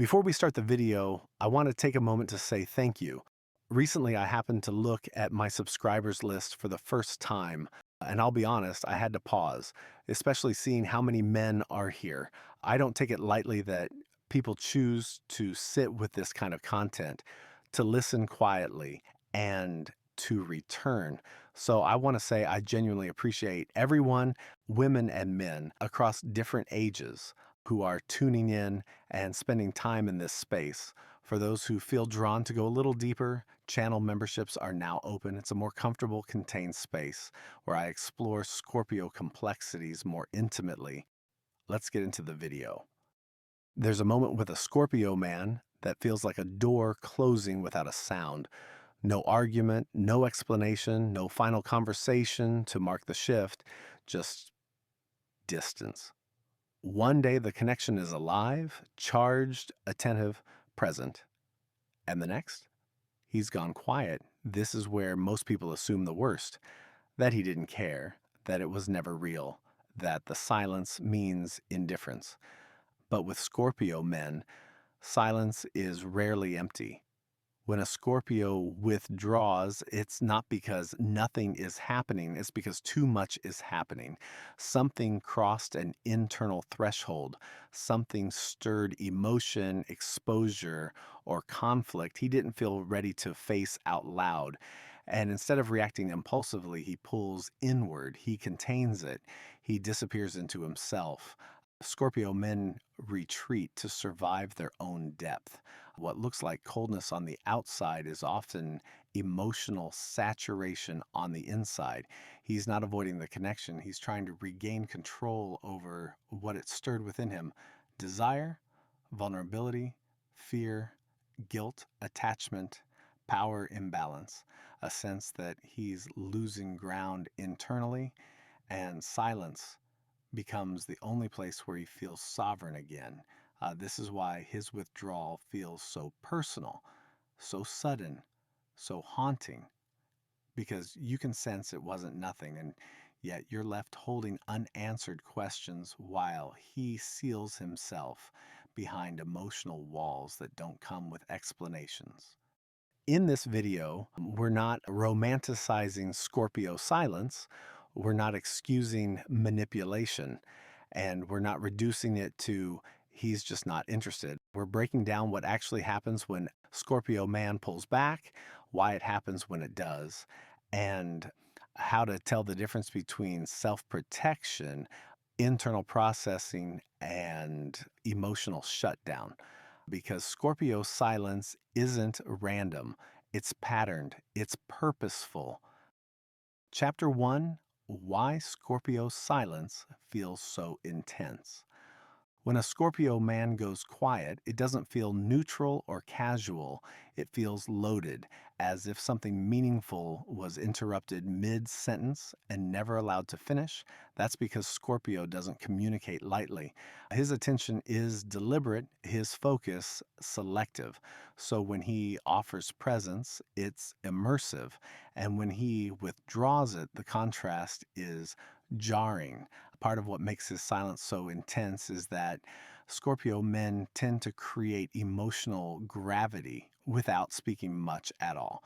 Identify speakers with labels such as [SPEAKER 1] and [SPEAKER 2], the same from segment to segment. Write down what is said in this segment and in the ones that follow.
[SPEAKER 1] Before we start the video, I want to take a moment to say thank you. Recently, I happened to look at my subscribers list for the first time, and I'll be honest, I had to pause, especially seeing how many men are here. I don't take it lightly that people choose to sit with this kind of content, to listen quietly, and to return. So I want to say I genuinely appreciate everyone, women and men across different ages, who are tuning in and spending time in this space. For those who feel drawn to go a little deeper, channel memberships are now open. It's a more comfortable, contained space where I explore Scorpio complexities more intimately. Let's get into the video. There's a moment with a Scorpio man that feels like a door closing without a sound. No argument, no explanation, no final conversation to mark the shift, just distance. One day the connection is alive, charged, attentive, present. And the next, he's gone quiet. This is where most people assume the worst, that he didn't care, that it was never real, that the silence means indifference. But with Scorpio men, silence is rarely empty. When a Scorpio withdraws, it's not because nothing is happening, it's because too much is happening. Something crossed an internal threshold, something stirred emotion, exposure, or conflict he didn't feel ready to face out loud. And instead of reacting impulsively, he pulls inward, he contains it, he disappears into himself. Scorpio men retreat to survive their own depth. What looks like coldness on the outside is often emotional saturation on the inside. He's not avoiding the connection, he's trying to regain control over what it stirred within him: desire, vulnerability, fear, guilt, attachment, power imbalance, a sense that he's losing ground internally, and silence becomes the only place where he feels sovereign again. This is why his withdrawal feels so personal, so sudden, so haunting, because you can sense it wasn't nothing, and yet you're left holding unanswered questions while he seals himself behind emotional walls that don't come with explanations. In this video, we're not romanticizing Scorpio silence, we're not excusing manipulation, and we're not reducing it to he's just not interested. We're breaking down what actually happens when Scorpio man pulls back, why it happens when it does, and how to tell the difference between self protection, internal processing, and emotional shutdown. Because Scorpio silence isn't random, it's patterned, it's purposeful. Chapter 1: Why Scorpio silence feels so intense. When a Scorpio man goes quiet, it doesn't feel neutral or casual. It feels loaded, as if something meaningful was interrupted mid sentence and never allowed to finish. That's because Scorpio doesn't communicate lightly. His attention is deliberate, his focus selective. So when he offers presence, it's immersive. And when he withdraws it, the contrast is jarring. Part of what makes his silence so intense is that Scorpio men tend to create emotional gravity without speaking much at all.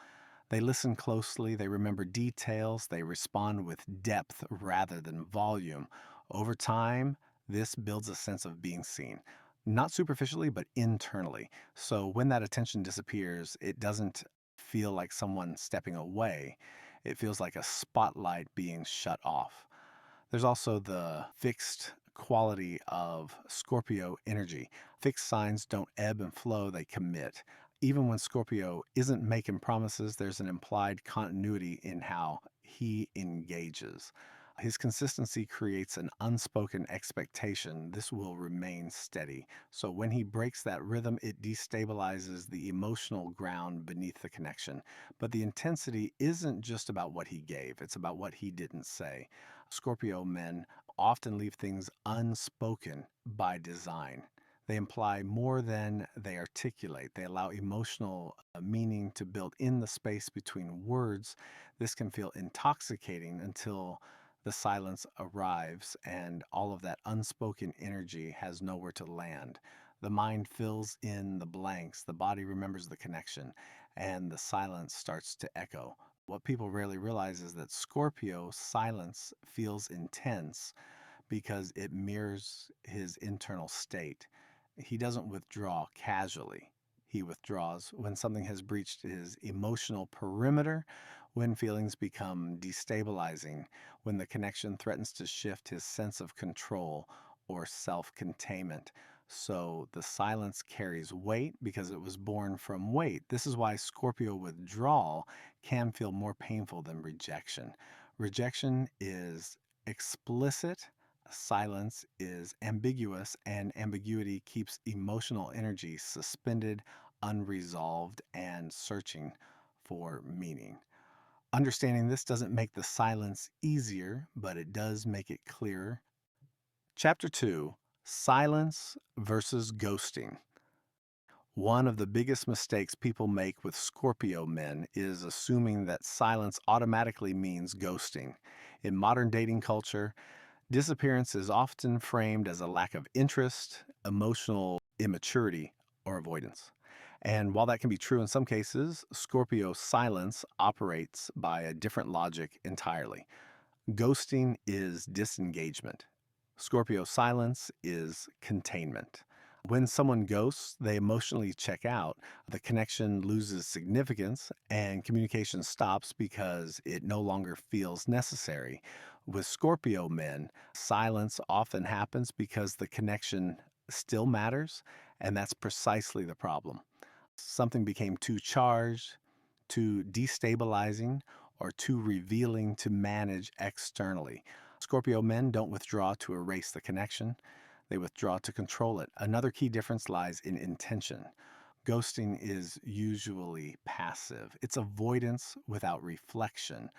[SPEAKER 1] They listen closely, they remember details, they respond with depth rather than volume. Over time, this builds a sense of being seen, not superficially, but internally. So when that attention disappears, it doesn't feel like someone stepping away. It feels like a spotlight being shut off. There's also the fixed quality of Scorpio energy. Fixed signs don't ebb and flow, they commit. Even when Scorpio isn't making promises, there's an implied continuity in how he engages. His consistency creates an unspoken expectation this will remain steady. So when he breaks that rhythm, it destabilizes the emotional ground beneath the connection. But the intensity isn't just about what he gave, it's about what he didn't say. Scorpio men often leave things unspoken by design. They imply more than they articulate. They allow emotional meaning to build in the space between words. This can feel intoxicating until the silence arrives and all of that unspoken energy has nowhere to land. The mind fills in the blanks, the body remembers the connection, and the silence starts to echo. What people rarely realize is that Scorpio silence feels intense because it mirrors his internal state. He doesn't withdraw casually. He withdraws when something has breached his emotional perimeter, when feelings become destabilizing, when the connection threatens to shift his sense of control or self containment. So the silence carries weight because it was born from weight. This is why Scorpio withdrawal can feel more painful than rejection. Rejection is explicit, silence is ambiguous, and ambiguity keeps emotional energy suspended, unresolved, and searching for meaning. Understanding this doesn't make the silence easier, but it does make it clearer. Chapter 2: Silence versus Ghosting. One of the biggest mistakes people make with Scorpio men is assuming that silence automatically means ghosting. In modern dating culture, disappearance is often framed as a lack of interest, emotional immaturity, or avoidance. And while that can be true in some cases, Scorpio silence operates by a different logic entirely. Ghosting is disengagement. Scorpio silence is containment. When someone ghosts, they emotionally check out. The connection loses significance and communication stops because it no longer feels necessary. With Scorpio men, silence often happens because the connection still matters, and that's precisely the problem. Something became too charged, too destabilizing, or too revealing to manage externally. Scorpio men don't withdraw to erase the connection, they withdraw to control it. Another key difference lies in intention. Ghosting is usually passive, it's avoidance without reflection.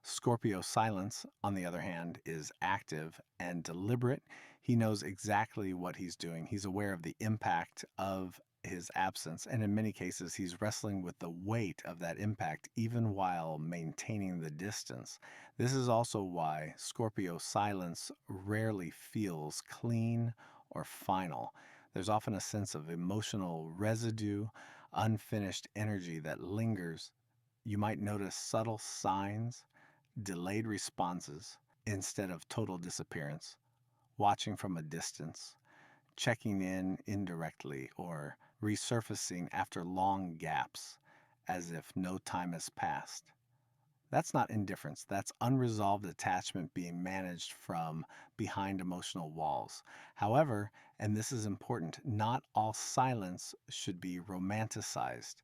[SPEAKER 1] Scorpio silence, on the other hand, is active and deliberate. He knows exactly what he's doing. He's aware of the impact of his absence, and in many cases, he's wrestling with the weight of that impact even while maintaining the distance. This is also why Scorpio silence rarely feels clean or final. There's often a sense of emotional residue, unfinished energy that lingers. You might notice subtle signs, delayed responses instead of total disappearance, watching from a distance, checking in indirectly, or resurfacing after long gaps as if no time has passed. That's not indifference, that's unresolved attachment being managed from behind emotional walls. However, and this is important, not all silence should be romanticized.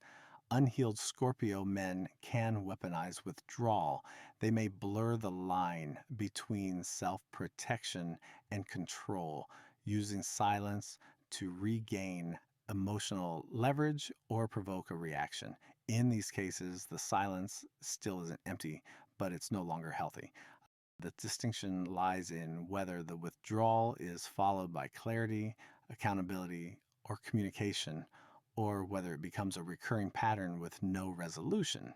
[SPEAKER 1] Unhealed Scorpio men can weaponize withdrawal. They may blur the line between self protection and control, using silence to regain emotional leverage or provoke a reaction. In these cases, the silence still isn't empty, but it's no longer healthy. The distinction lies in whether the withdrawal is followed by clarity, accountability, or communication, or whether it becomes a recurring pattern with no resolution.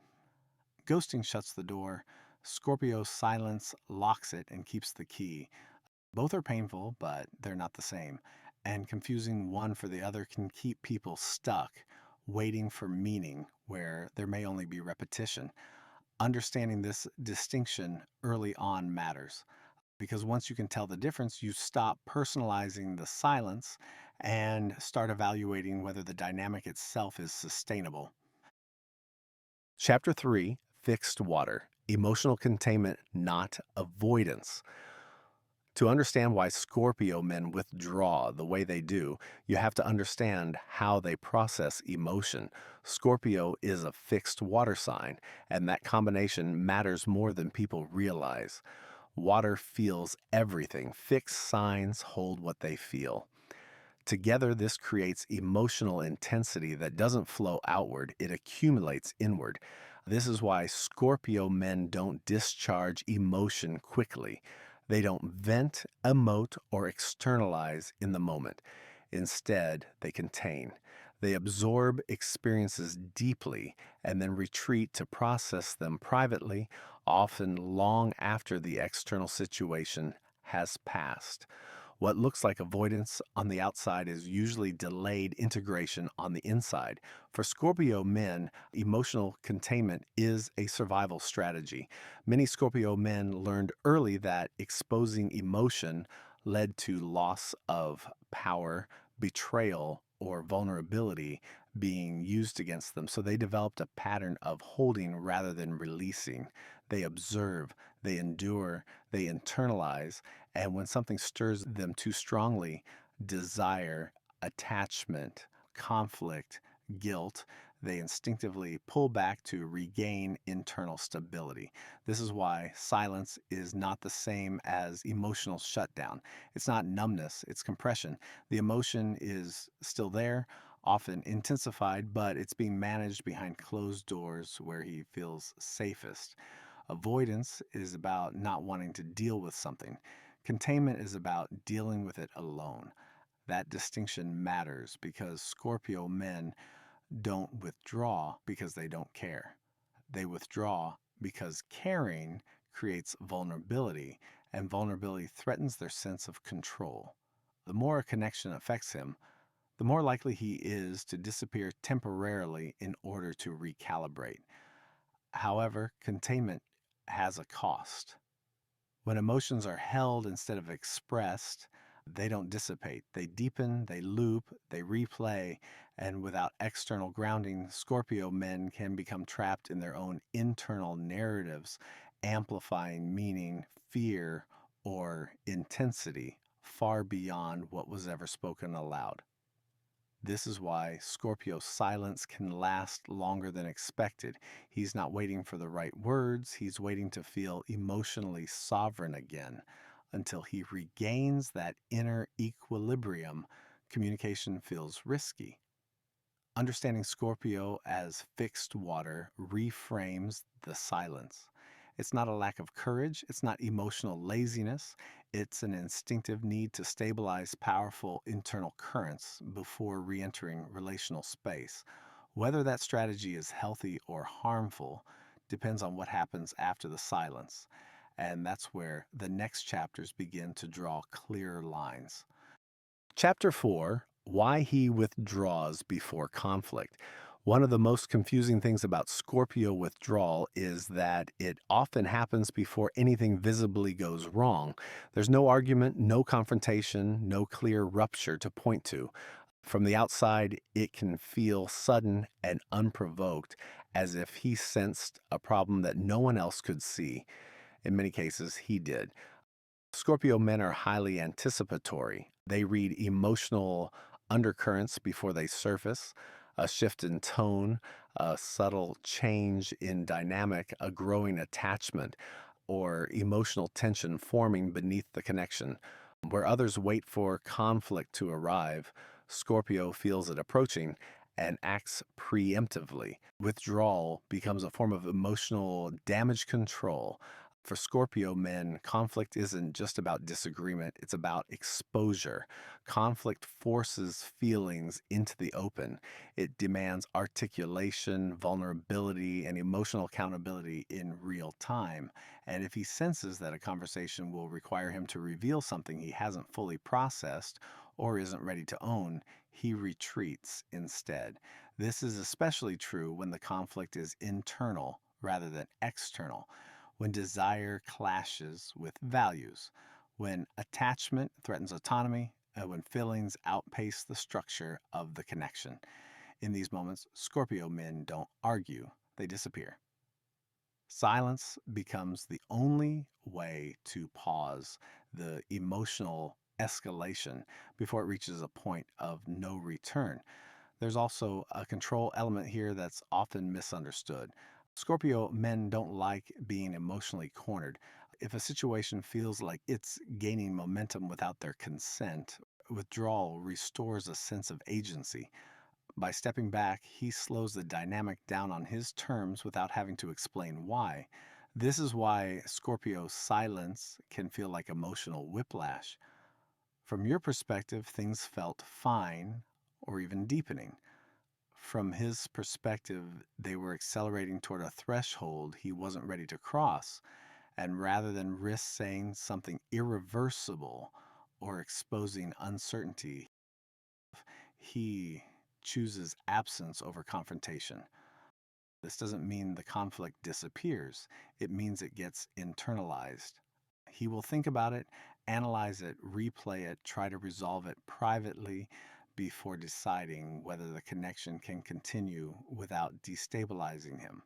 [SPEAKER 1] Ghosting shuts the door. Scorpio silence locks it and keeps the key. Both are painful, but they're not the same. And confusing one for the other can keep people stuck, waiting for meaning where there may only be repetition. Understanding this distinction early on matters because once you can tell the difference, you stop personalizing the silence and start evaluating whether the dynamic itself is sustainable. Chapter 3: Fixed Water. Emotional containment, not avoidance. To understand why Scorpio men withdraw the way they do, you have to understand how they process emotion. Scorpio is a fixed water sign, and that combination matters more than people realize. Water feels everything. Fixed signs hold what they feel. Together, this creates emotional intensity that doesn't flow outward, it accumulates inward. This is why Scorpio men don't discharge emotion quickly. They don't vent, emote, or externalize in the moment. Instead, they contain. They absorb experiences deeply and then retreat to process them privately, often long after the external situation has passed. What looks like avoidance on the outside is usually delayed integration on the inside. For Scorpio men, emotional containment is a survival strategy. Many Scorpio men learned early that exposing emotion led to loss of power, betrayal, or vulnerability being used against them. So they developed a pattern of holding rather than releasing. They observe, they endure, they internalize, and when something stirs them too strongly, desire, attachment, conflict, guilt, they instinctively pull back to regain internal stability. This is why silence is not the same as emotional shutdown. It's not numbness, it's compression. The emotion is still there, often intensified, but it's being managed behind closed doors where he feels safest. Avoidance is about not wanting to deal with something. Containment is about dealing with it alone. That distinction matters because Scorpio men don't withdraw because they don't care. They withdraw because caring creates vulnerability, and vulnerability threatens their sense of control. The more a connection affects him, the more likely he is to disappear temporarily in order to recalibrate. However, containment has a cost. When emotions are held instead of expressed, they don't dissipate. They deepen, they loop, they replay, and without external grounding, Scorpio men can become trapped in their own internal narratives, amplifying meaning, fear, or intensity far beyond what was ever spoken aloud. This is why Scorpio's silence can last longer than expected. He's not waiting for the right words, he's waiting to feel emotionally sovereign again. Until he regains that inner equilibrium, communication feels risky. Understanding Scorpio as fixed water reframes the silence. It's not a lack of courage, it's not emotional laziness, it's an instinctive need to stabilize powerful internal currents before re entering relational space. Whether that strategy is healthy or harmful depends on what happens after the silence. And that's where the next chapters begin to draw clearer lines. Chapter 4, Why He Withdraws Before Conflict. One of the most confusing things about Scorpio withdrawal is that it often happens before anything visibly goes wrong. There's no argument, no confrontation, no clear rupture to point to. From the outside, it can feel sudden and unprovoked, as if he sensed a problem that no one else could see. In many cases, he did. Scorpio men are highly anticipatory. They read emotional undercurrents before they surface, a shift in tone, a subtle change in dynamic, a growing attachment, or emotional tension forming beneath the connection. Where others wait for conflict to arrive, Scorpio feels it approaching and acts preemptively. Withdrawal becomes a form of emotional damage control. For Scorpio men, conflict isn't just about disagreement, it's about exposure. Conflict forces feelings into the open. It demands articulation, vulnerability, and emotional accountability in real time. And if he senses that a conversation will require him to reveal something he hasn't fully processed or isn't ready to own, he retreats instead. This is especially true when the conflict is internal rather than external, when desire clashes with values, when attachment threatens autonomy, and when feelings outpace the structure of the connection. In these moments, Scorpio men don't argue, they disappear. Silence becomes the only way to pause the emotional escalation before it reaches a point of no return. There's also a control element here that's often misunderstood. Scorpio men don't like being emotionally cornered. If a situation feels like it's gaining momentum without their consent, withdrawal restores a sense of agency. By stepping back, he slows the dynamic down on his terms without having to explain why. This is why Scorpio's silence can feel like emotional whiplash. From your perspective, things felt fine or even deepening. From his perspective, they were accelerating toward a threshold he wasn't ready to cross. And rather than risk saying something irreversible or exposing uncertainty. He chooses absence over confrontation. This doesn't mean the conflict disappears, it means it gets internalized. He will think about it, analyze it, replay it, try to resolve it privately before deciding whether the connection can continue without destabilizing him.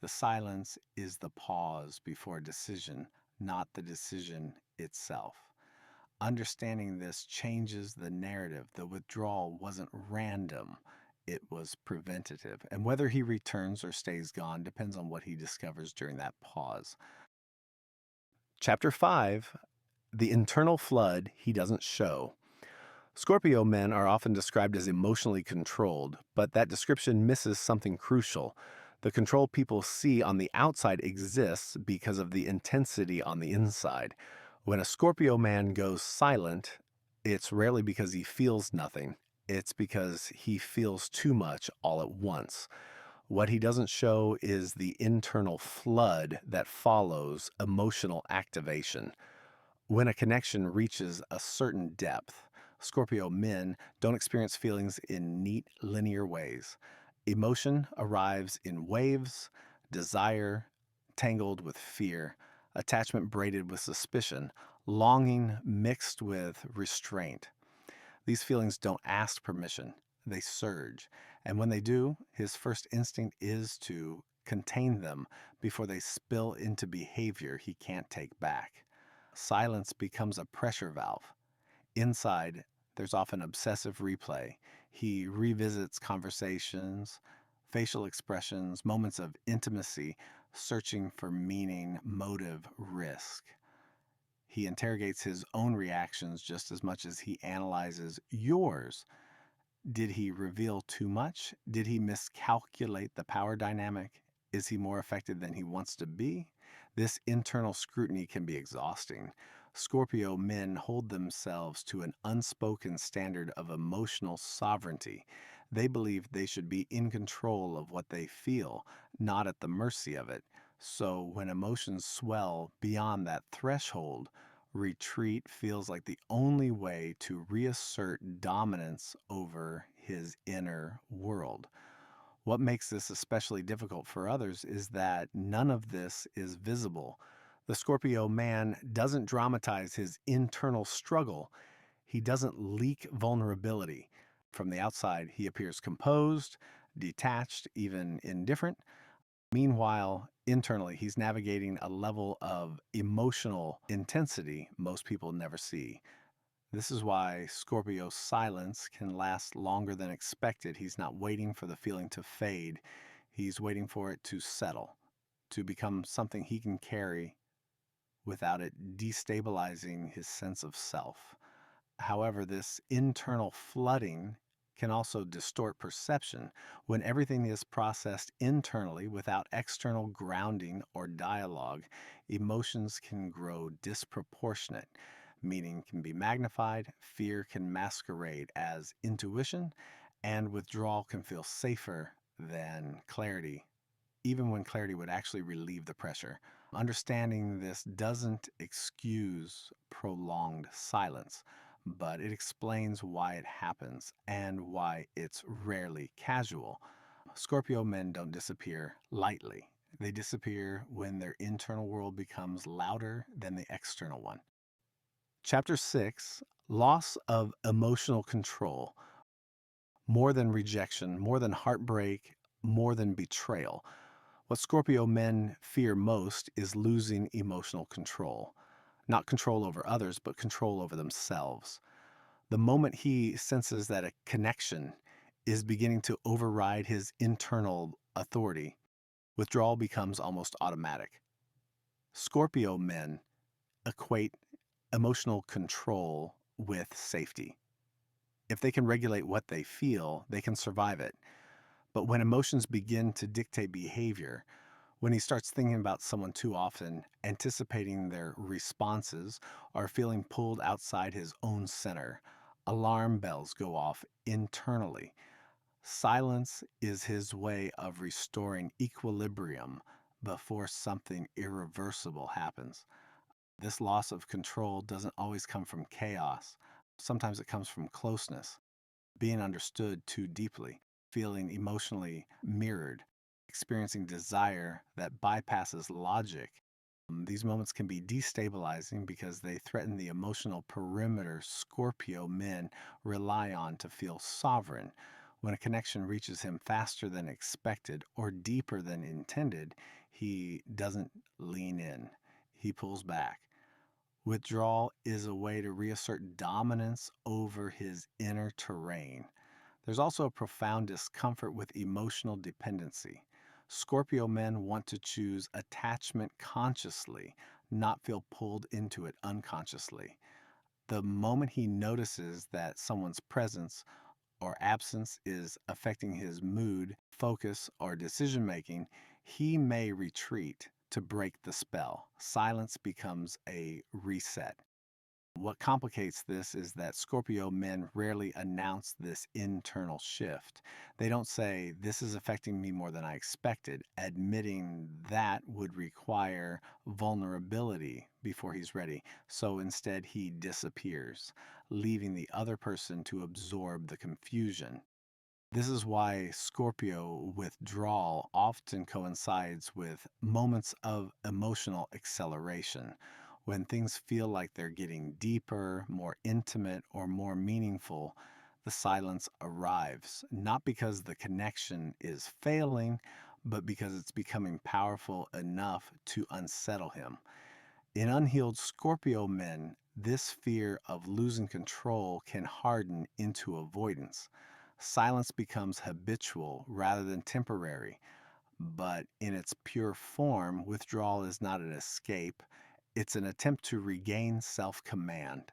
[SPEAKER 1] The silence is the pause before decision, not the decision itself. Understanding this changes the narrative. The withdrawal wasn't random, it was preventative. And whether he returns or stays gone depends on what he discovers during that pause. Chapter 5: The Internal Flood He Doesn't Show. Scorpio men are often described as emotionally controlled, but that description misses something crucial. The control people see on the outside exists because of the intensity on the inside. When a Scorpio man goes silent, it's rarely because he feels nothing. It's because he feels too much all at once. What he doesn't show is the internal flood that follows emotional activation. When a connection reaches a certain depth, Scorpio men don't experience feelings in neat, linear ways. Emotion arrives in waves, desire tangled with fear, attachment braided with suspicion, longing mixed with restraint. These feelings don't ask permission, they surge. And when they do, his first instinct is to contain them before they spill into behavior he can't take back. Silence becomes a pressure valve. Inside, there's often obsessive replay. He revisits conversations, facial expressions, moments of intimacy, searching for meaning, motive, risk. He interrogates his own reactions just as much as he analyzes yours. Did he reveal too much? Did he miscalculate the power dynamic? Is he more affected than he wants to be? This internal scrutiny can be exhausting. Scorpio men hold themselves to an unspoken standard of emotional sovereignty. They believe they should be in control of what they feel, not at the mercy of it. So when emotions swell beyond that threshold, retreat feels like the only way to reassert dominance over his inner world. What makes this especially difficult for others is that none of this is visible. The Scorpio man doesn't dramatize his internal struggle. He doesn't leak vulnerability. From the outside, he appears composed, detached, even indifferent. Meanwhile, internally, he's navigating a level of emotional intensity most people never see. This is why Scorpio's silence can last longer than expected. He's not waiting for the feeling to fade, he's waiting for it to settle, to become something he can carry without it destabilizing his sense of self. However, this internal flooding can also distort perception. When everything is processed internally without external grounding or dialogue, emotions can grow disproportionate. Meaning can be magnified, fear can masquerade as intuition, and withdrawal can feel safer than clarity, even when clarity would actually relieve the pressure. Understanding this doesn't excuse prolonged silence, but it explains why it happens and why it's rarely casual. Scorpio men don't disappear lightly. They disappear when their internal world becomes louder than the external one. Chapter 6: Loss of Emotional Control. More than rejection, more than heartbreak, more than betrayal. What Scorpio men fear most is losing emotional control. Not control over others, but control over themselves. The moment he senses that a connection is beginning to override his internal authority, withdrawal becomes almost automatic. Scorpio men equate emotional control with safety. If they can regulate what they feel, they can survive it. But when emotions begin to dictate behavior, when he starts thinking about someone too often, anticipating their responses, or feeling pulled outside his own center, alarm bells go off internally. Silence is his way of restoring equilibrium before something irreversible happens. This loss of control doesn't always come from chaos. Sometimes it comes from closeness, being understood too deeply, feeling emotionally mirrored, experiencing desire that bypasses logic. These moments can be destabilizing because they threaten the emotional perimeter Scorpio men rely on to feel sovereign. When a connection reaches him faster than expected or deeper than intended, he doesn't lean in, he pulls back. Withdrawal is a way to reassert dominance over his inner terrain. There's also a profound discomfort with emotional dependency. Scorpio men want to choose attachment consciously, not feel pulled into it unconsciously. The moment he notices that someone's presence or absence is affecting his mood, focus, or decision making, he may retreat to break the spell. Silence becomes a reset. What complicates this is that Scorpio men rarely announce this internal shift. They don't say, "This is affecting me more than I expected." Admitting that would require vulnerability before he's ready. So instead, he disappears, leaving the other person to absorb the confusion. This is why Scorpio withdrawal often coincides with moments of emotional acceleration. When things feel like they're getting deeper, more intimate, or more meaningful, the silence arrives, not because the connection is failing, but because it's becoming powerful enough to unsettle him. In unhealed Scorpio men, this fear of losing control can harden into avoidance. Silence becomes habitual rather than temporary, but in its pure form, withdrawal is not an escape, it's an attempt to regain self command.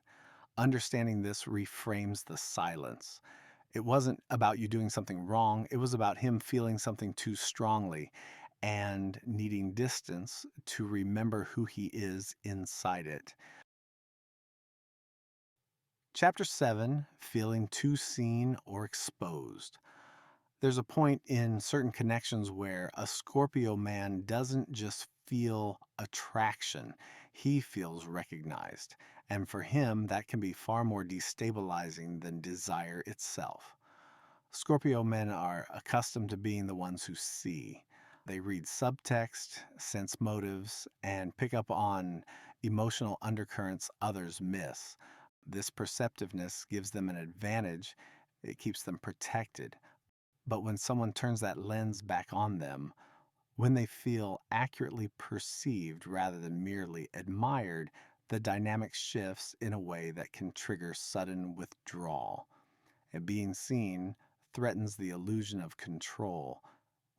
[SPEAKER 1] Understanding this reframes the silence. It wasn't about you doing something wrong, it was about him feeling something too strongly and needing distance to remember who he is inside it. Chapter 7, Feeling Too Seen or Exposed. There's a point in certain connections where a Scorpio man doesn't just feel attraction, he feels recognized. And for him, that can be far more destabilizing than desire itself. Scorpio men are accustomed to being the ones who see. They read subtext, sense motives, and pick up on emotional undercurrents others miss. This perceptiveness gives them an advantage, it keeps them protected. But when someone turns that lens back on them, when they feel accurately perceived rather than merely admired, the dynamic shifts in a way that can trigger sudden withdrawal. And being seen threatens the illusion of control.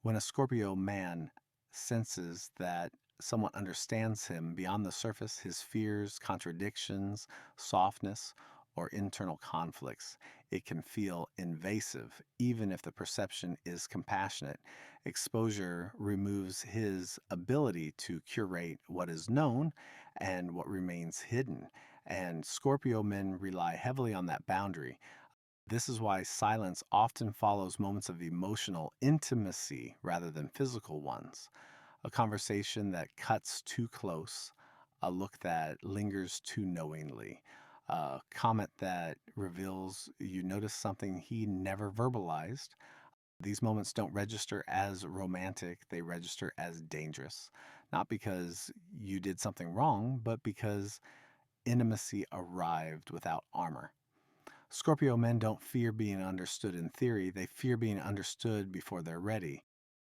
[SPEAKER 1] When a Scorpio man senses that someone understands him beyond the surface, his fears, contradictions, softness, or internal conflicts, it can feel invasive, even if the perception is compassionate. Exposure removes his ability to curate what is known and what remains hidden. And Scorpio men rely heavily on that boundary. This is why silence often follows moments of emotional intimacy rather than physical ones. A conversation that cuts too close, a look that lingers too knowingly, a comment that reveals you noticed something he never verbalized. These moments don't register as romantic, they register as dangerous. Not because you did something wrong, but because intimacy arrived without armor. Scorpio men don't fear being understood in theory, they fear being understood before they're ready.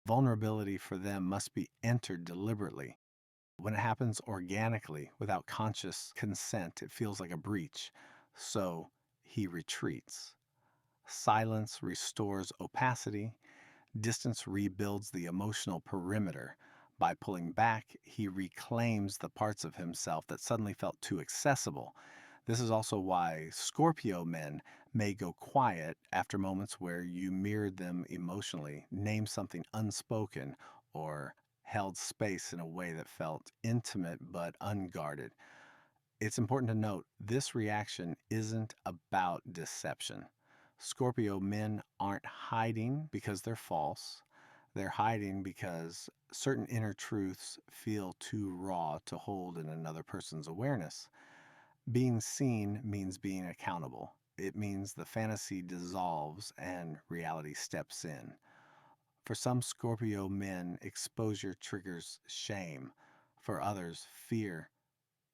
[SPEAKER 1] Vulnerability for them must be entered deliberately. When it happens organically, without conscious consent, it feels like a breach. So he retreats. Silence restores opacity. Distance rebuilds the emotional perimeter. By pulling back, he reclaims the parts of himself that suddenly felt too accessible. This is also why Scorpio men may go quiet after moments where you mirrored them emotionally, named something unspoken, or held space in a way that felt intimate but unguarded. It's important to note this reaction isn't about deception. Scorpio men aren't hiding because they're false. They're hiding because certain inner truths feel too raw to hold in another person's awareness. Being seen means being accountable. It means the fantasy dissolves and reality steps in. For some Scorpio men, exposure triggers shame. For others, fear.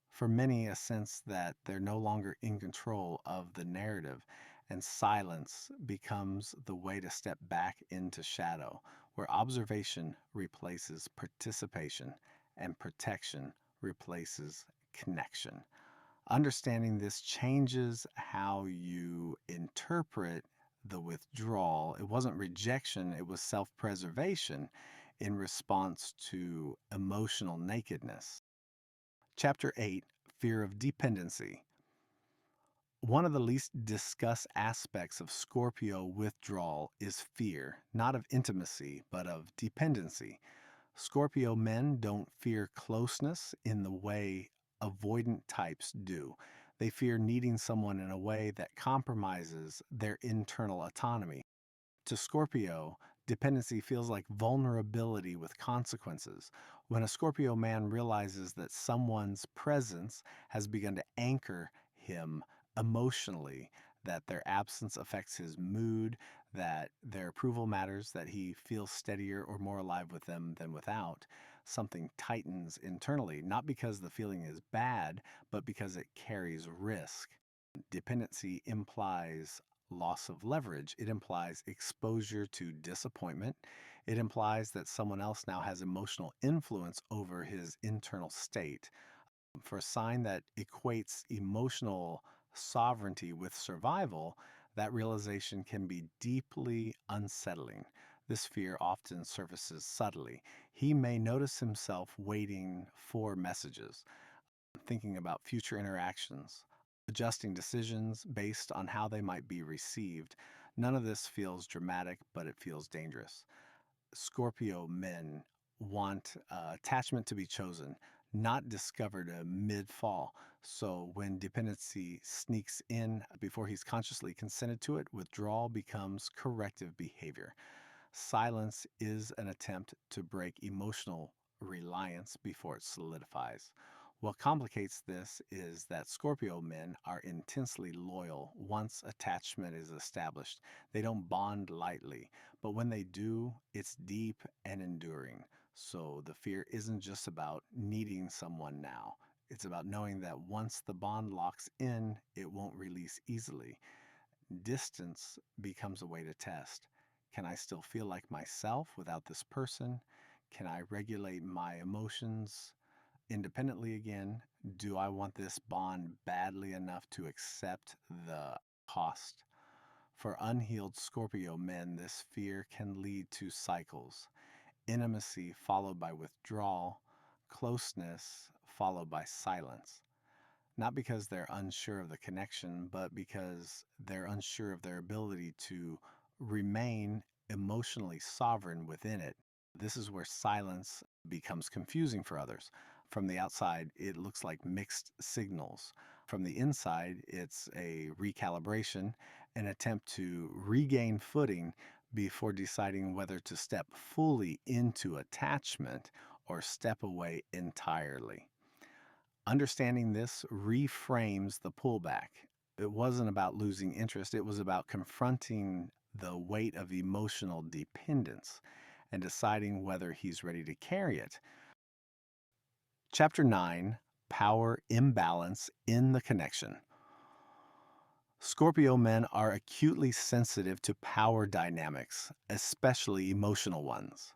[SPEAKER 1] For many, a sense that they're no longer in control of the narrative, and silence becomes the way to step back into shadow, where observation replaces participation and protection replaces connection. Understanding this changes how you interpret the withdrawal. It wasn't rejection, it was self preservation in response to emotional nakedness. Chapter 8, Fear of Dependency. One of the least discussed aspects of Scorpio withdrawal is fear, not of intimacy, but of dependency. Scorpio men don't fear closeness in the way avoidant types do. They fear needing someone in a way that compromises their internal autonomy. To Scorpio, dependency feels like vulnerability with consequences. When a Scorpio man realizes that someone's presence has begun to anchor him emotionally, that their absence affects his mood, that their approval matters, that he feels steadier or more alive with them than without, something tightens internally, not because the feeling is bad, but because it carries risk. Dependency implies loss of leverage. It implies exposure to disappointment. It implies that someone else now has emotional influence over his internal state. For a sign that equates emotional sovereignty with survival, that realization can be deeply unsettling. This fear often surfaces subtly. He may notice himself waiting for messages, thinking about future interactions, adjusting decisions based on how they might be received. None of this feels dramatic, but it feels dangerous. Scorpio men want attachment to be chosen, not discovered mid fall. So when dependency sneaks in before he's consciously consented to it, withdrawal becomes corrective behavior. Silence is an attempt to break emotional reliance before it solidifies. What complicates this is that Scorpio men are intensely loyal once attachment is established. They don't bond lightly, but when they do, it's deep and enduring. So the fear isn't just about needing someone now. It's about knowing that once the bond locks in, it won't release easily. Distance becomes a way to test. Can I still feel like myself without this person? Can I regulate my emotions independently again? Do I want this bond badly enough to accept the cost? For unhealed Scorpio men, this fear can lead to cycles: intimacy followed by withdrawal, closeness followed by silence. Not because they're unsure of the connection, but because they're unsure of their ability to remain emotionally sovereign within it. This is where silence becomes confusing for others. From the outside, it looks like mixed signals. From the inside, it's a recalibration, an attempt to regain footing before deciding whether to step fully into attachment or step away entirely. Understanding this reframes the pullback. It wasn't about losing interest, it was about confronting the weight of emotional dependence and deciding whether he's ready to carry it. Chapter 9, Power Imbalance in the Connection. Scorpio men are acutely sensitive to power dynamics, especially emotional ones.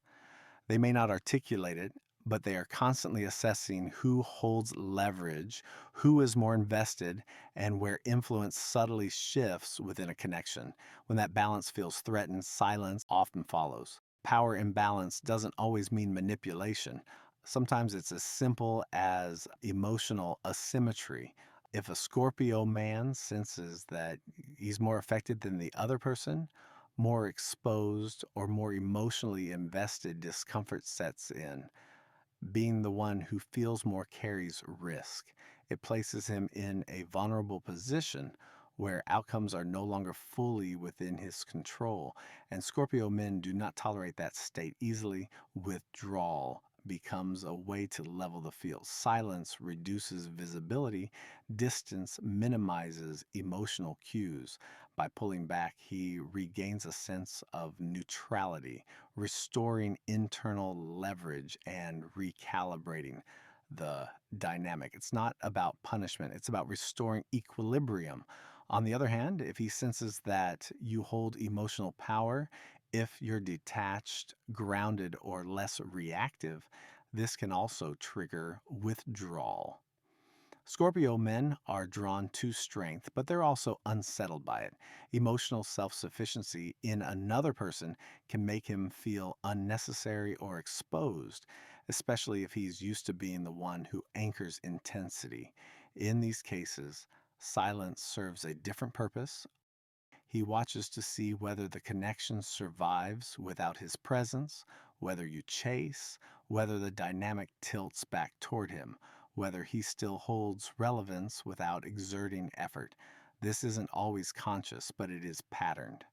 [SPEAKER 1] They may not articulate it, but they are constantly assessing who holds leverage, who is more invested, and where influence subtly shifts within a connection. When that balance feels threatened, silence often follows. Power imbalance doesn't always mean manipulation. Sometimes it's as simple as emotional asymmetry. If a Scorpio man senses that he's more affected than the other person, more exposed or more emotionally invested, discomfort sets in. Being the one who feels more carries risk. It places him in a vulnerable position where outcomes are no longer fully within his control. And Scorpio men do not tolerate that state easily. Withdrawal becomes a way to level the field. Silence reduces visibility, distance minimizes emotional cues. By pulling back, he regains a sense of neutrality, restoring internal leverage and recalibrating the dynamic. It's not about punishment, it's about restoring equilibrium. On the other hand, if he senses that you hold emotional power, if you're detached, grounded, or less reactive, this can also trigger withdrawal. Scorpio men are drawn to strength, but they're also unsettled by it. Emotional self sufficiency in another person can make him feel unnecessary or exposed, especially if he's used to being the one who anchors intensity. In these cases, silence serves a different purpose. He watches to see whether the connection survives without his presence, whether you chase, whether the dynamic tilts back toward him, whether he still holds relevance without exerting effort. This isn't always conscious, but it is patterned.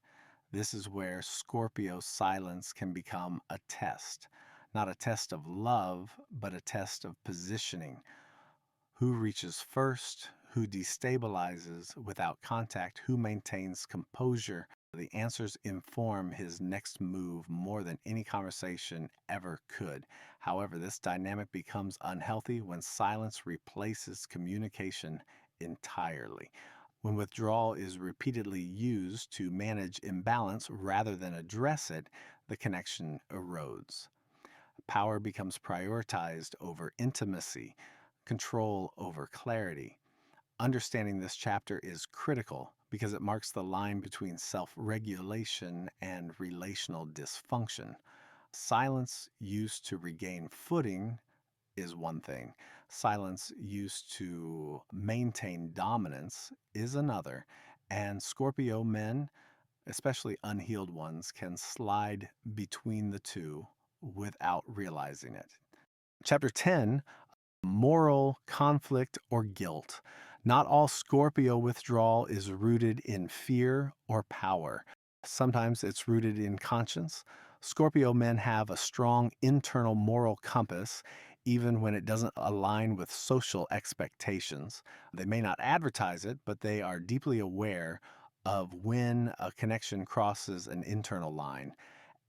[SPEAKER 1] This is where Scorpio silence can become a test. Not a test of love, but a test of positioning. Who reaches first? Who destabilizes without contact? Who maintains composure? The answers inform his next move more than any conversation ever could. However, this dynamic becomes unhealthy when silence replaces communication entirely. When withdrawal is repeatedly used to manage imbalance rather than address it, the connection erodes. Power becomes prioritized over intimacy, control over clarity. Understanding this chapter is critical because it marks the line between self regulation and relational dysfunction. Silence used to regain footing is one thing, silence used to maintain dominance is another. And Scorpio men, especially unhealed ones, can slide between the two without realizing it. Chapter 10, moral conflict or guilt. Not all Scorpio withdrawal is rooted in fear or power. Sometimes it's rooted in conscience. Scorpio men have a strong internal moral compass, even when it doesn't align with social expectations. They may not advertise it, but they are deeply aware of when a connection crosses an internal line.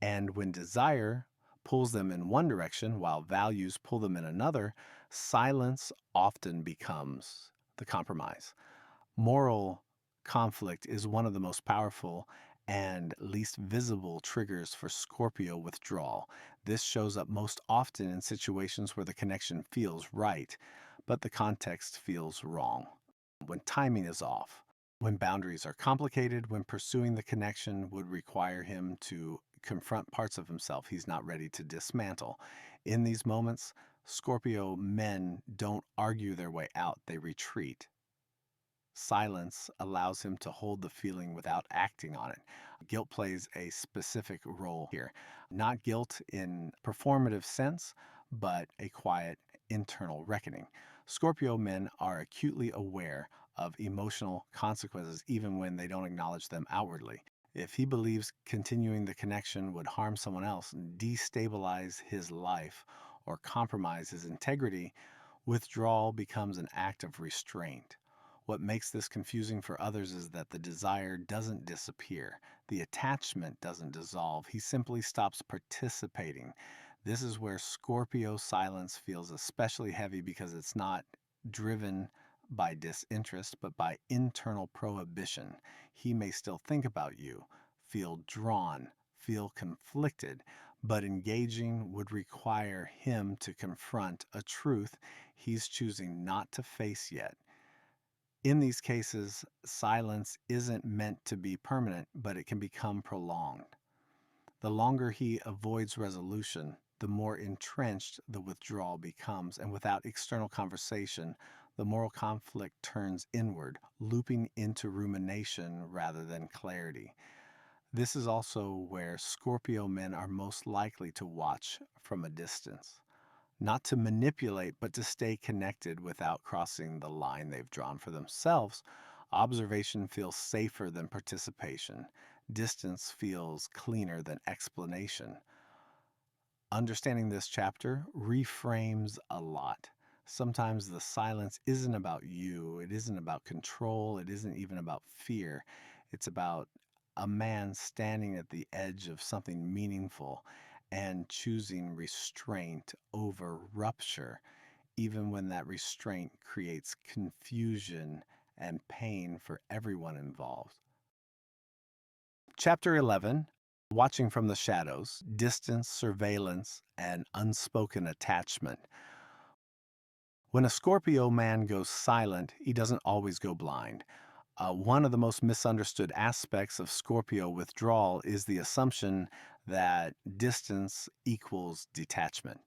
[SPEAKER 1] And when desire pulls them in one direction while values pull them in another, silence often becomes the compromise. Moral conflict is one of the most powerful and least visible triggers for Scorpio withdrawal. This shows up most often in situations where the connection feels right, but the context feels wrong. When timing is off, when boundaries are complicated, when pursuing the connection would require him to confront parts of himself he's not ready to dismantle. In these moments, Scorpio men don't argue their way out, they retreat. Silence allows him to hold the feeling without acting on it. Guilt plays a specific role here. Not guilt in performative sense, but a quiet internal reckoning. Scorpio men are acutely aware of emotional consequences even when they don't acknowledge them outwardly. If he believes continuing the connection would harm someone else, destabilize his life, or compromise his integrity, withdrawal becomes an act of restraint. What makes this confusing for others is that the desire doesn't disappear. The attachment doesn't dissolve. He simply stops participating. This is where Scorpio silence feels especially heavy because it's not driven by disinterest, but by internal prohibition. He may still think about you, feel drawn, feel conflicted, but engaging would require him to confront a truth he's choosing not to face yet. In these cases, silence isn't meant to be permanent, but it can become prolonged. The longer he avoids resolution, the more entrenched the withdrawal becomes, and without external conversation, the moral conflict turns inward, looping into rumination rather than clarity. This is also where Scorpio men are most likely to watch from a distance. Not to manipulate, but to stay connected without crossing the line they've drawn for themselves. Observation feels safer than participation. Distance feels cleaner than explanation. Understanding this chapter reframes a lot. Sometimes the silence isn't about you, it isn't about control, it isn't even about fear. It's about a man standing at the edge of something meaningful and choosing restraint over rupture, even when that restraint creates confusion and pain for everyone involved. Chapter 11, Watching from the Shadows, Distance, Surveillance, and Unspoken Attachment. When a Scorpio man goes silent, he doesn't always go blind. One of the most misunderstood aspects of Scorpio withdrawal is the assumption that distance equals detachment.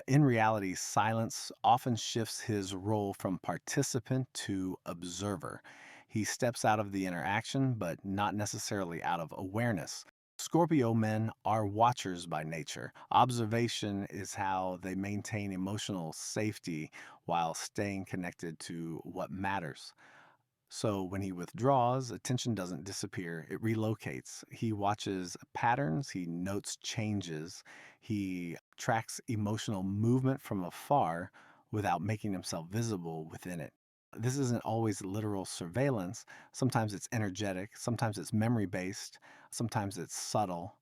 [SPEAKER 1] In reality, silence often shifts his role from participant to observer. He steps out of the interaction, but not necessarily out of awareness. Scorpio men are watchers by nature. Observation is how they maintain emotional safety while staying connected to what matters. So when he withdraws, attention doesn't disappear, it relocates. He watches patterns, he notes changes, he tracks emotional movement from afar without making himself visible within it. This isn't always literal surveillance. Sometimes it's energetic, sometimes it's memory based, sometimes it's subtle.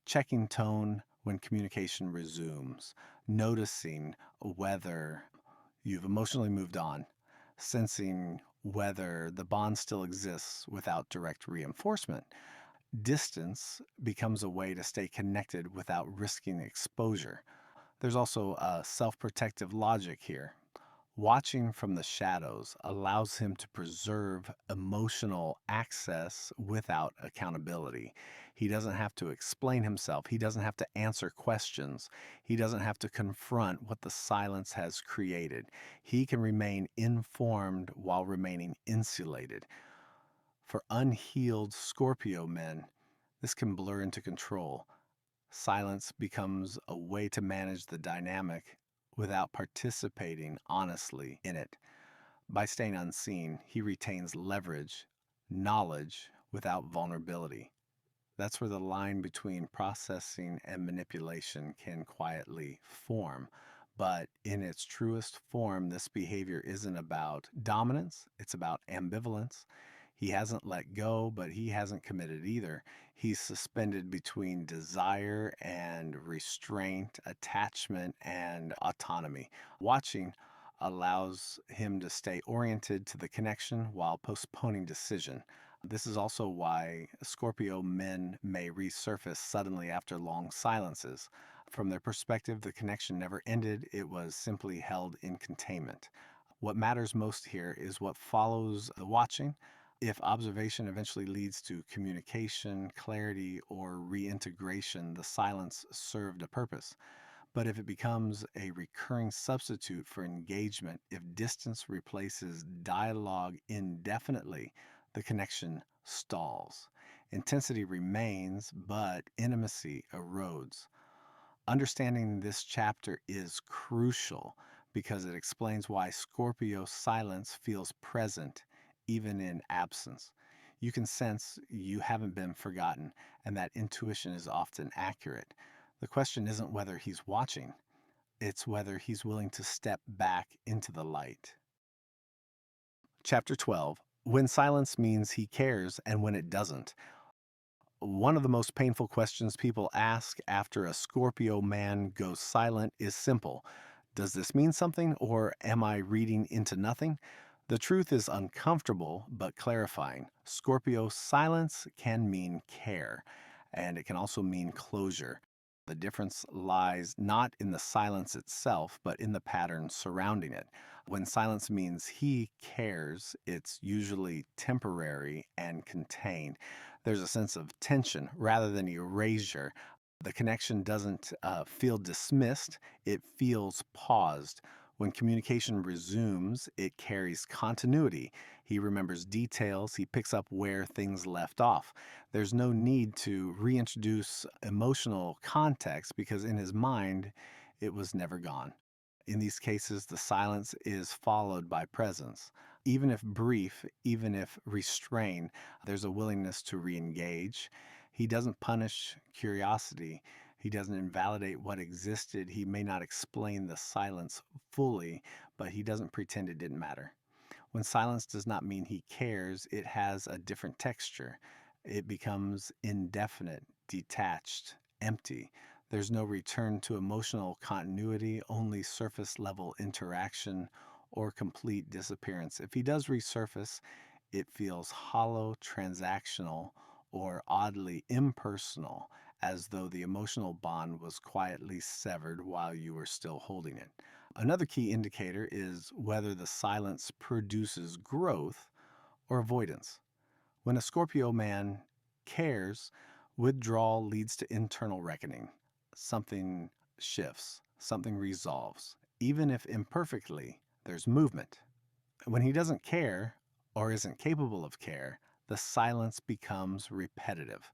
[SPEAKER 1] Checking tone when communication resumes, noticing whether you've emotionally moved on, sensing whether the bond still exists without direct reinforcement. Distance becomes a way to stay connected without risking exposure. There's also a self protective logic here. Watching from the shadows allows him to preserve emotional access without accountability. He doesn't have to explain himself. He doesn't have to answer questions. He doesn't have to confront what the silence has created. He can remain informed while remaining insulated. For unhealed Scorpio men, this can blur into control. Silence becomes a way to manage the dynamic without participating honestly in it. By staying unseen, he retains leverage, knowledge without vulnerability. That's where the line between processing and manipulation can quietly form. But in its truest form, this behavior isn't about dominance, it's about ambivalence. He hasn't let go, but he hasn't committed either. He's suspended between desire and restraint, attachment and autonomy. Watching allows him to stay oriented to the connection while postponing decision. This is also why Scorpio men may resurface suddenly after long silences. From their perspective, the connection never ended, it was simply held in containment. What matters most here is what follows the watching. If observation eventually leads to communication, clarity, or reintegration, the silence served a purpose. But if it becomes a recurring substitute for engagement, if distance replaces dialogue indefinitely, the connection stalls. Intensity remains, but intimacy erodes. Understanding this chapter is crucial because it explains why Scorpio silence feels present even in absence. You can sense you haven't been forgotten, and that intuition is often accurate. The question isn't whether he's watching, it's whether he's willing to step back into the light. Chapter 12, When Silence Means He Cares and When It Doesn't. One of the most painful questions people ask after a Scorpio man goes silent is simple. Does this mean something, or am I reading into nothing? The truth is uncomfortable but clarifying. Scorpio silence can mean care, and it can also mean closure. The difference lies not in the silence itself, but in the pattern surrounding it. When silence means he cares, it's usually temporary and contained. There's a sense of tension rather than erasure. The connection doesn't feel dismissed, it feels paused. When communication resumes, it carries continuity. He remembers details, he picks up where things left off. There's no need to reintroduce emotional context because in his mind, it was never gone. In these cases, the silence is followed by presence. Even if brief, even if restrained, there's a willingness to re engage. He doesn't punish curiosity. He doesn't invalidate what existed. He may not explain the silence fully, but he doesn't pretend it didn't matter. When silence does not mean he cares, it has a different texture. It becomes indefinite, detached, empty. There's no return to emotional continuity, only surface level interaction or complete disappearance. If he does resurface, it feels hollow, transactional, or oddly impersonal, as though the emotional bond was quietly severed while you were still holding it. Another key indicator is whether the silence produces growth or avoidance. When a Scorpio man cares, withdrawal leads to internal reckoning. Something shifts, something resolves. Even if imperfectly, there's movement. When he doesn't care or isn't capable of care, the silence becomes repetitive,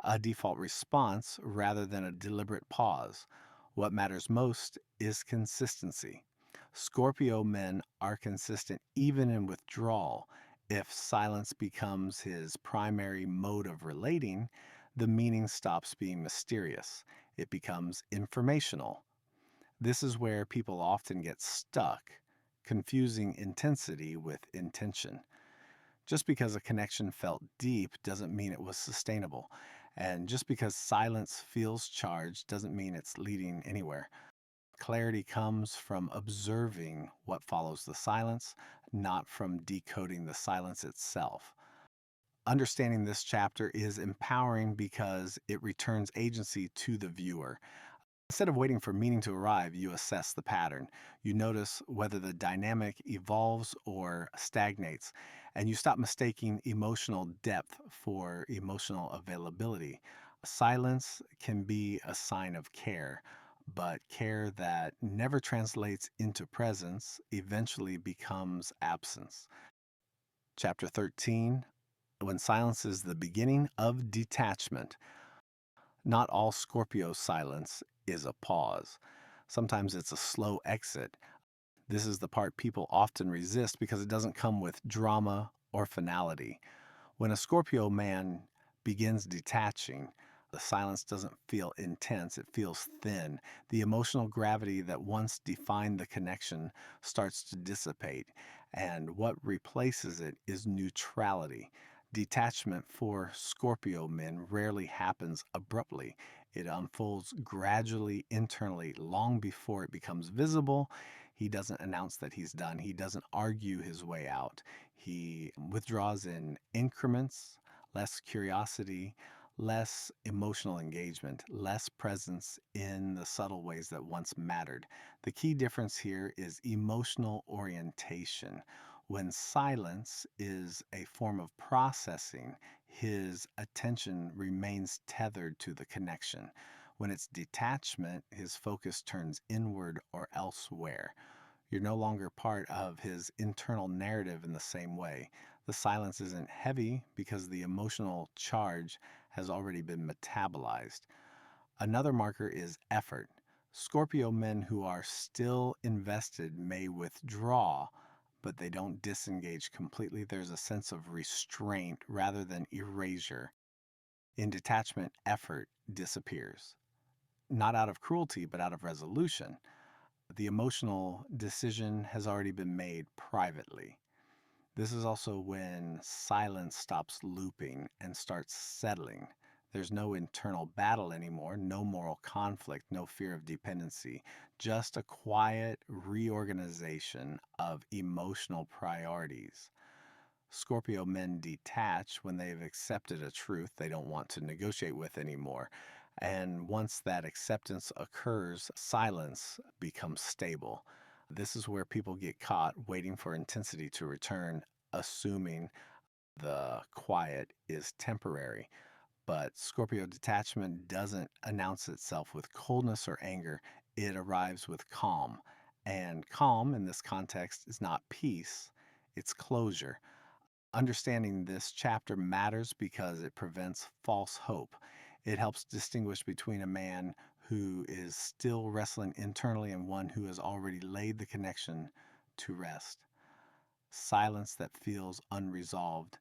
[SPEAKER 1] a default response rather than a deliberate pause. What matters most is consistency. Scorpio men are consistent even in withdrawal. If silence becomes his primary mode of relating, the meaning stops being mysterious. It becomes informational. This is where people often get stuck, confusing intensity with intention. Just because a connection felt deep doesn't mean it was sustainable. And just because silence feels charged doesn't mean it's leading anywhere. Clarity comes from observing what follows the silence, not from decoding the silence itself. Understanding this chapter is empowering because it returns agency to the viewer. Instead of waiting for meaning to arrive, you assess the pattern. You notice whether the dynamic evolves or stagnates, and you stop mistaking emotional depth for emotional availability. Silence can be a sign of care, but care that never translates into presence eventually becomes absence. Chapter 13: When silence is the beginning of detachment. Not all Scorpio silence is a pause. Sometimes it's a slow exit. This is the part people often resist because it doesn't come with drama or finality. When a Scorpio man begins detaching, the silence doesn't feel intense, it feels thin. The emotional gravity that once defined the connection starts to dissipate, and what replaces it is neutrality. Detachment for Scorpio men rarely happens abruptly. It unfolds gradually, internally, long before it becomes visible. He doesn't announce that he's done. He doesn't argue his way out. He withdraws in increments, less curiosity, less emotional engagement, less presence in the subtle ways that once mattered. The key difference here is emotional orientation. When silence is a form of processing, his attention remains tethered to the connection. When it's detachment, his focus turns inward or elsewhere. You're no longer part of his internal narrative in the same way. The silence isn't heavy because the emotional charge has already been metabolized. Another marker is effort. Scorpio men who are still invested may withdraw, but they don't disengage completely. There's a sense of restraint rather than erasure. In detachment, effort disappears. Not out of cruelty, but out of resolution. The emotional decision has already been made privately. This is also when silence stops looping and starts settling. There's no internal battle anymore, no moral conflict, no fear of dependency, just a quiet reorganization of emotional priorities. Scorpio men detach when they've accepted a truth they don't want to negotiate with anymore. And once that acceptance occurs, silence becomes stable. This is where people get caught waiting for intensity to return, assuming the quiet is temporary. But Scorpio detachment doesn't announce itself with coldness or anger, it arrives with calm. And calm in this context is not peace, it's closure. Understanding this chapter matters because it prevents false hope. It helps distinguish between a man who is still wrestling internally and one who has already laid the connection to rest. Silence that feels unresolved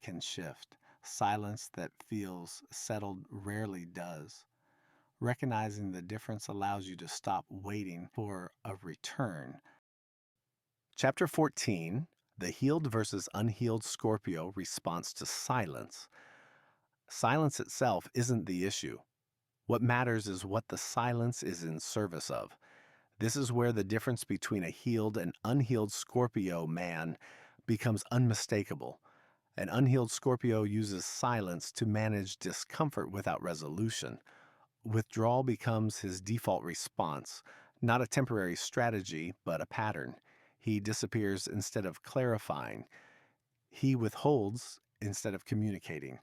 [SPEAKER 1] can shift. Silence that feels settled rarely does. Recognizing the difference allows you to stop waiting for a return. Chapter 14, The Healed versus Unhealed Scorpio Response to Silence. Silence itself isn't the issue. What matters is what the silence is in service of. This is where the difference between a healed and unhealed Scorpio man becomes unmistakable. An unhealed Scorpio uses silence to manage discomfort without resolution. Withdrawal becomes his default response, not a temporary strategy, but a pattern. He disappears instead of clarifying. He withholds instead of communicating.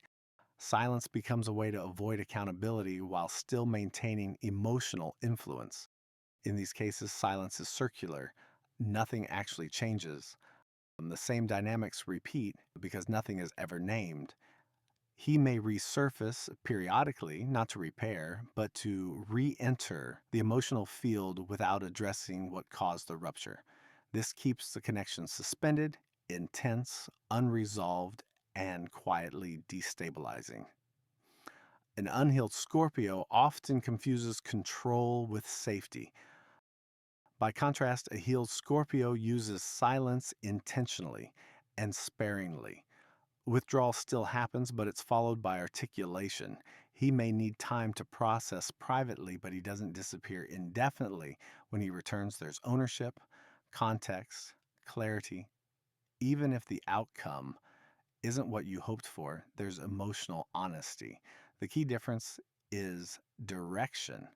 [SPEAKER 1] Silence becomes a way to avoid accountability while still maintaining emotional influence. In these cases, silence is circular. Nothing actually changes. The same dynamics repeat because nothing is ever named. He may resurface periodically, not to repair, but to re enter the emotional field without addressing what caused the rupture. This keeps the connection suspended, intense, unresolved, and quietly destabilizing. An unhealed Scorpio often confuses control with safety. By contrast, a healed Scorpio uses silence intentionally and sparingly. Withdrawal still happens, but it's followed by articulation. He may need time to process privately, but he doesn't disappear indefinitely. When he returns, there's ownership, context, clarity. Even if the outcome isn't what you hoped for, there's emotional honesty. The key difference is direction.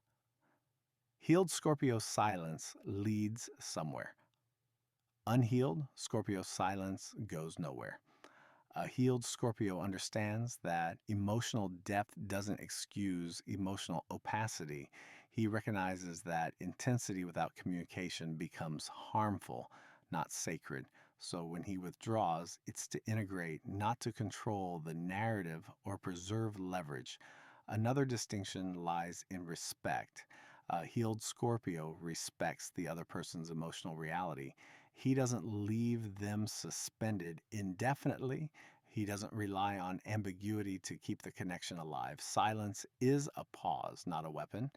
[SPEAKER 1] Healed Scorpio silence leads somewhere. Unhealed Scorpio silence goes nowhere. A healed Scorpio understands that emotional depth doesn't excuse emotional opacity. He recognizes that intensity without communication becomes harmful, not sacred. So when he withdraws, it's to integrate, not to control the narrative or preserve leverage. Another distinction lies in respect. A healed Scorpio respects the other person's emotional reality. He doesn't leave them suspended indefinitely. He doesn't rely on ambiguity to keep the connection alive. Silence is a pause, not a weapon.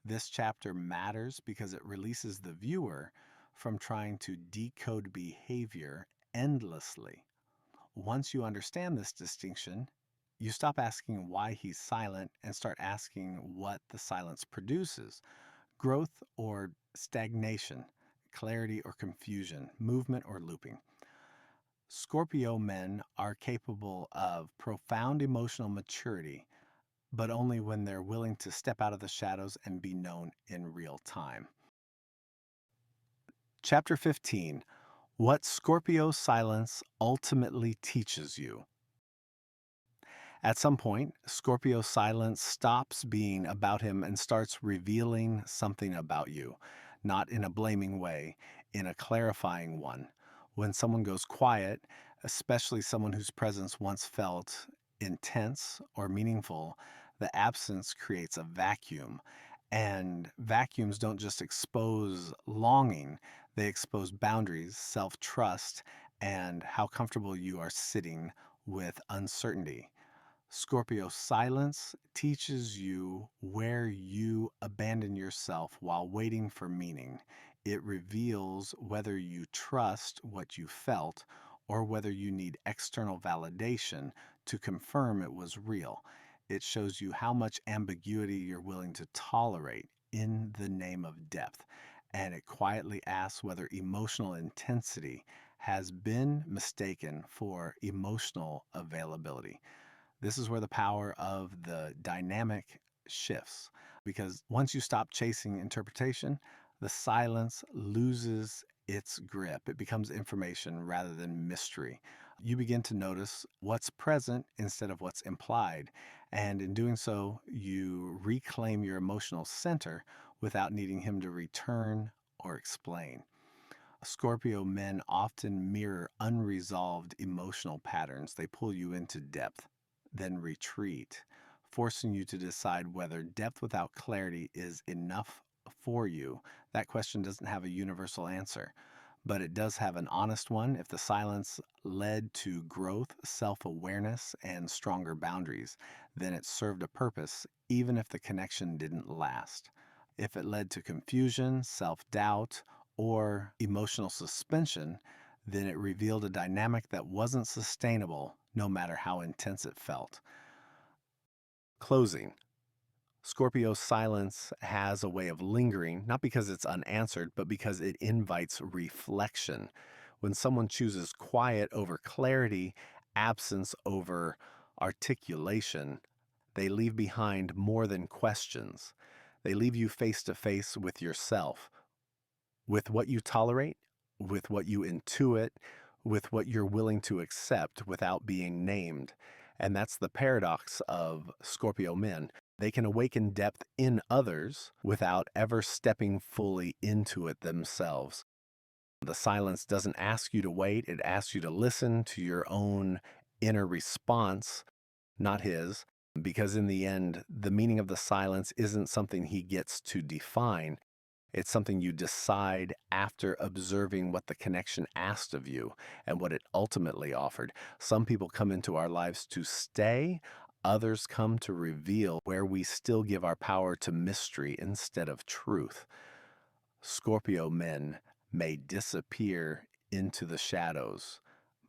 [SPEAKER 1] This chapter matters because it releases the viewer from trying to decode behavior endlessly. Once you understand this distinction, you stop asking why he's silent and start asking what the silence produces: growth or stagnation, clarity or confusion, movement or looping. Scorpio men are capable of profound emotional maturity, but only when they're willing to step out of the shadows and be known in real time. Chapter 15, What Scorpio Silence Ultimately Teaches You. At some point, Scorpio's silence stops being about him and starts revealing something about you, not in a blaming way, in a clarifying one. When someone goes quiet, especially someone whose presence once felt intense or meaningful, the absence creates a vacuum. And vacuums don't just expose longing, they expose boundaries, self trust, and how comfortable you are sitting with uncertainty. Scorpio silence teaches you where you abandon yourself while waiting for meaning. It reveals whether you trust what you felt or whether you need external validation to confirm it was real. It shows you how much ambiguity you're willing to tolerate in the name of depth. And it quietly asks whether emotional intensity has been mistaken for emotional availability. This is where the power of the dynamic shifts, because once you stop chasing interpretation, the silence loses its grip. It becomes information rather than mystery. You begin to notice what's present instead of what's implied. And in doing so, you reclaim your emotional center without needing him to return or explain. Scorpio men often mirror unresolved emotional patterns. They pull you into depth, then retreat, forcing you to decide whether depth without clarity is enough for you. That question doesn't have a universal answer, but it does have an honest one. If the silence led to growth, self awareness, and stronger boundaries, then it served a purpose, even if the connection didn't last. If it led to confusion, self doubt, or emotional suspension, then it revealed a dynamic that wasn't sustainable no matter how intense it felt. Closing. Scorpio's silence has a way of lingering, not because it's unanswered, but because it invites reflection. When someone chooses quiet over clarity, absence over articulation, they leave behind more than questions. They leave you face to face with yourself, with what you tolerate, with what you intuit, with what you're willing to accept without being named. And that's the paradox of Scorpio men. They can awaken depth in others without ever stepping fully into it themselves. The silence doesn't ask you to wait, it asks you to listen to your own inner response, not his, because in the end, the meaning of the silence isn't something he gets to define. It's something you decide after observing what the connection asked of you and what it ultimately offered. Some people come into our lives to stay, others come to reveal where we still give our power to mystery instead of truth. Scorpio men may disappear into the shadows,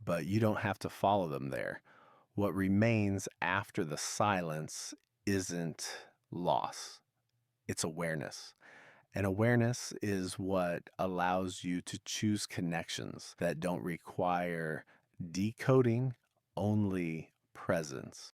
[SPEAKER 1] but you don't have to follow them there. What remains after the silence isn't loss, it's awareness. And awareness is what allows you to choose connections that don't require decoding, only presence.